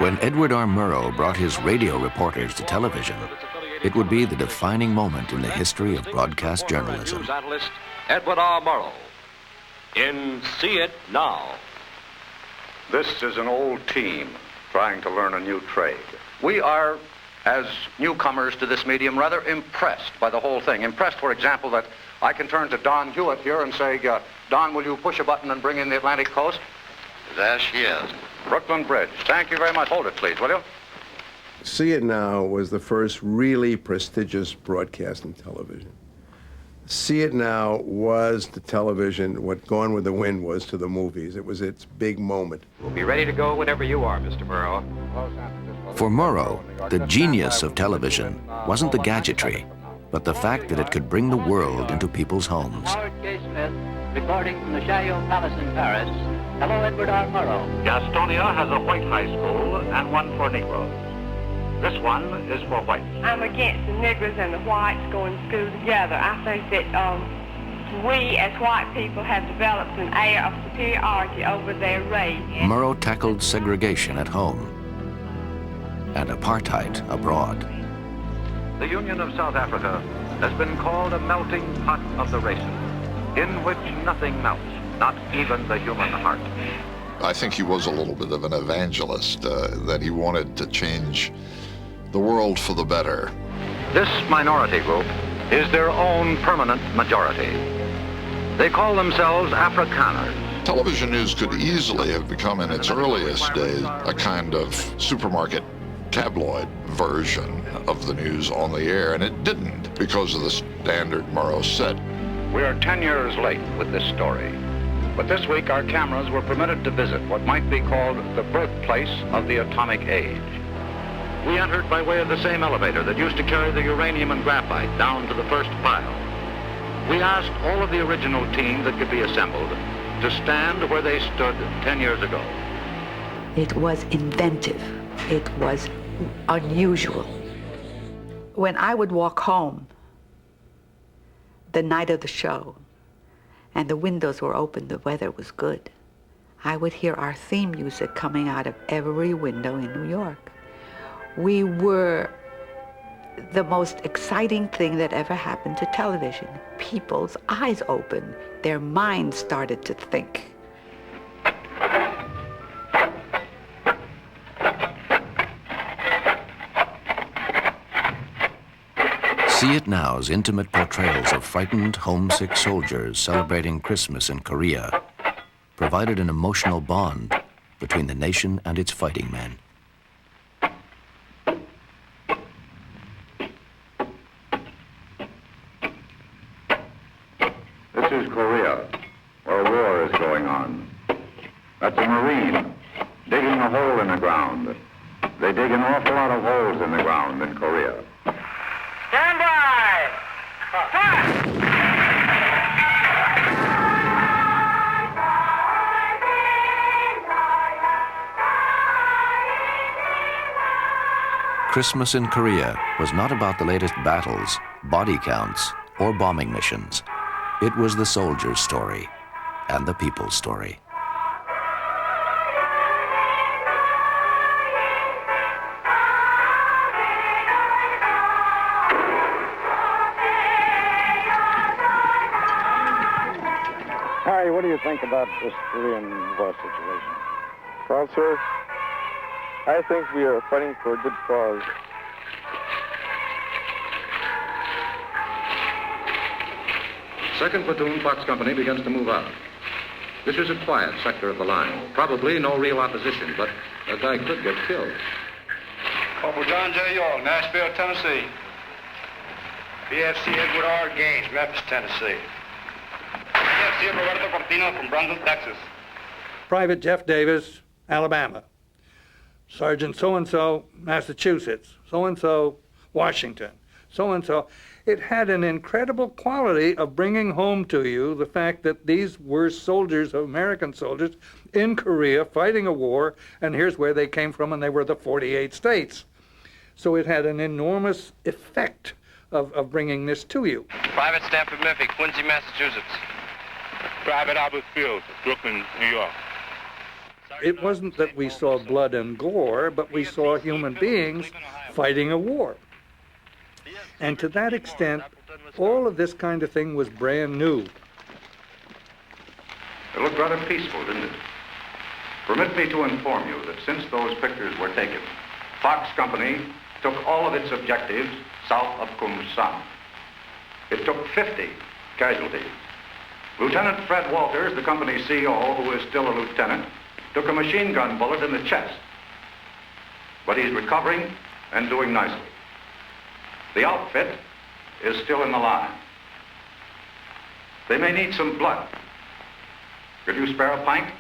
When Edward R. Murrow brought his radio reporters to television, it would be the defining moment in the history of broadcast journalism. News analyst Edward R. Murrow in See It Now. This is an old team trying to learn a new trade. We are, as newcomers to this medium, rather impressed by the whole thing. Impressed, for example, that I can turn to Don Hewitt here and say, Don, will you push a button and bring in the Atlantic coast? There she is. Brooklyn Bridge. Thank you very much. Hold it, please, will you? See It Now was the first really prestigious broadcast in television. See It Now was to television what Gone with the Wind was to the movies. It was its big moment. We'll be ready to go whenever you are, Mr. Murrow. For Murrow, the genius of television wasn't the gadgetry, but the fact that it could bring the world into people's homes. Howard K. Smith, recording from the Chaillot Palace in Paris. Hello, Edward R. Murrow. Gastonia has a white high school and one for Negroes. This one is for whites. I'm against the niggers and the whites going to school together. I think that we as white people have developed an air of superiority over their race. Murrow tackled segregation at home and apartheid abroad. The Union of South Africa has been called a melting pot of the races, in which nothing melts, not even the human heart. I think he was a little bit of an evangelist, that he wanted to change the world for the better. This minority group is their own permanent majority. They call themselves Afrikaners. Television news could easily have become, in its earliest days, a kind of supermarket tabloid version of the news on the air, and it didn't because of the standard Murrow set. We are 10 years late with this story, but this week our cameras were permitted to visit what might be called the birthplace of the atomic age. We entered by way of the same elevator that used to carry the uranium and graphite down to the first pile. We asked all of the original team that could be assembled to stand where they stood 10 years ago. It was inventive. It was unusual. When I would walk home the night of the show and the windows were open, the weather was good, I would hear our theme music coming out of every window in New York. We were the most exciting thing that ever happened to television. People's eyes opened. Their minds started to think. See It Now's intimate portrayals of frightened, homesick soldiers celebrating Christmas in Korea provided an emotional bond between the nation and its fighting men. This is Korea, where war is going on. That's a Marine digging a hole in the ground. They dig an awful lot of holes in the ground in Korea. Stand by! Fire! Christmas in Korea was not about the latest battles, body counts, or bombing missions. It was the soldier's story and the people's story. Harry, what do you think about this Korean War situation? Well, sir, I think we are fighting for a good cause. Second platoon Fox Company begins to move out. This is a quiet sector of the line. Probably no real opposition, but a guy could get killed. Corporal John J. York, Nashville, Tennessee. BFC Edward R. Gaines, Memphis, Tennessee. BFC Roberto Cortina from Brandon, Texas. Private Jeff Davis, Alabama. Sergeant so-and-so, Massachusetts. So-and-so, Washington. So-and-so. It had an incredible quality of bringing home to you the fact that these were soldiers, American soldiers, in Korea fighting a war, and here's where they came from, and they were the 48 states. So it had an enormous effect of bringing this to you. Private Stanford Murphy, Quincy, Massachusetts. Private Albert Fields, Brooklyn, New York. It wasn't that we saw blood and gore, but we saw human beings fighting a war. And to that extent, all of this kind of thing was brand new. It looked rather peaceful, didn't it? Permit me to inform you that since those pictures were taken, Fox Company took all of its objectives south of Kumsan. It took 50 casualties. Lieutenant Fred Walters, the company CEO, who is still a lieutenant, took a machine gun bullet in the chest. But he's recovering and doing nicely. The outfit is still in the line. They may need some blood. Could you spare a pint?